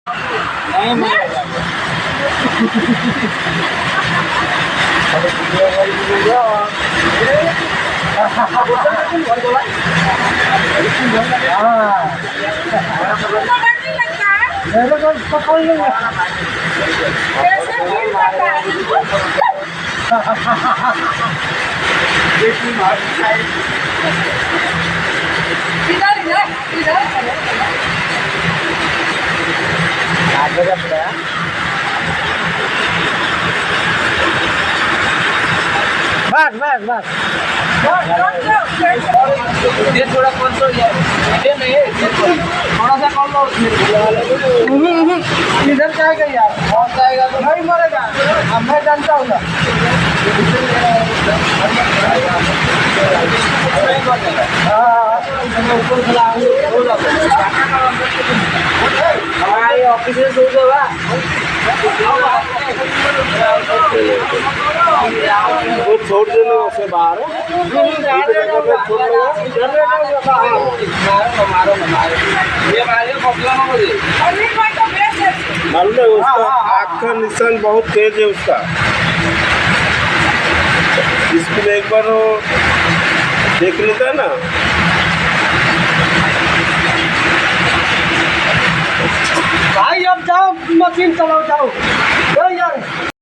नहीं मिलेगा। मेरे को पकड़ लेंगे। बस बस बस ये थोड़ा कौन सा ये नहीं थोड़ा सा कौन लो इधर जाएगा यार बहुत जाएगा तो नहीं मरेगा। अब मैं जानता हूँ ना हमारे ऑफिस में दूर होगा वो छोड़ देने उसे बाहर मालूम है उसका आँख का निशान बहुत तेज है उसका। इसके लिए एक बार वो देख लेता है ना। भाई अब जाओ मशीन चलाओ जाओ।